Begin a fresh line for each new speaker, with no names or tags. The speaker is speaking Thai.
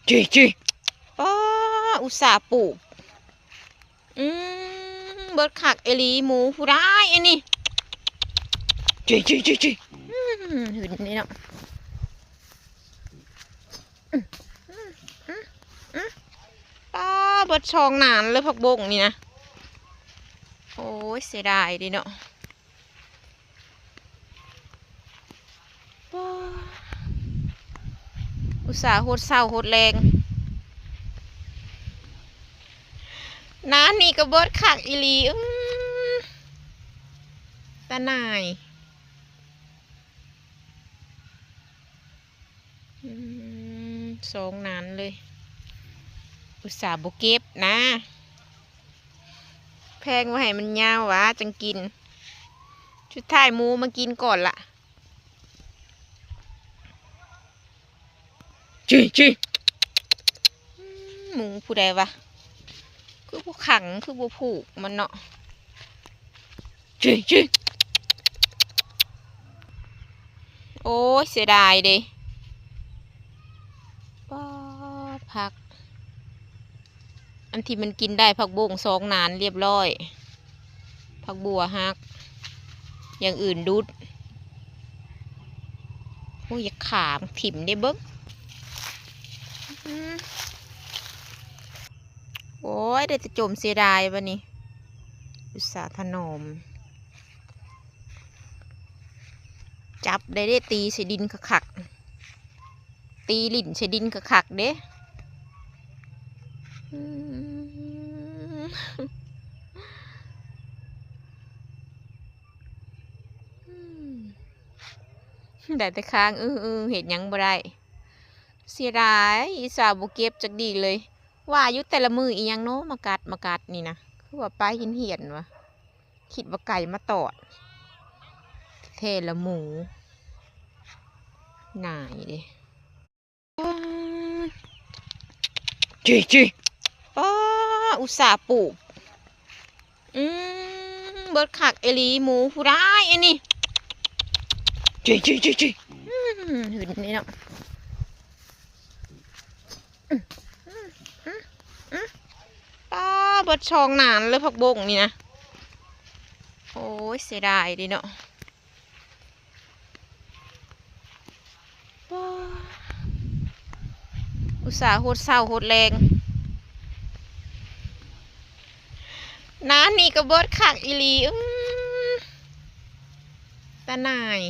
จีป้าอุตส่าห์ปลูกเบิดขักเอลีหมูผู้ได้อันนี้จีหืนนี่เนาะป้าเบิดช่องนานเลยผักบงนี่นะโอ้ยเสียดายดิเนาะอุตส่าห์โหดเศร้าโหดแรงน้านี่ก็เบิดขักอีลีตาหน่ายสองนานเลยอุตส่าห์บเก็บนะแพงไว้ให้มันยาววะจังกินชุดท้ายหมูมากินก่อนละจีหมูผู้ใดวะคือผู้ขังคือผู้ผูกมันเนาะจีโอ้ยเสียดายเด้ป้าผักอันที่มันกินได้ผักบงสองนานเรียบร้อยผักบัวฮักอย่างอื่นดุดโอ้ยอย่าขามถิ่มได้เบิ้งโอ้ยได้แต่จมเสียดายวันนี้อุตส่าห์ถนอมจับได้ตีใส่ดินขักตีลิ่นใส่ดินขักเด้ได้แต่ค้างเห็นยังบ่ได้เสียดายอีสาวบุเก็บจักดีเลยว่ายุแต่ละมืออียังเนาะมากัดนี่นะคือว่าป้าเหียนวะคิดว่าไก่มาตอดเทละหมูหน่ายดิจีป้าอุตส่าห์ปลูกเบิดขักเอลีหมูผู้ได้อันนี้จีหืนนี่เนาะป้าเบิดช่องนานเลยผักบงนี่นะโอ้ยเสียดายดิเนาะอุตส่าห์โหดเศร้าโหดแรงน้านี่ก็เบิดขักอีลีตาหน่าย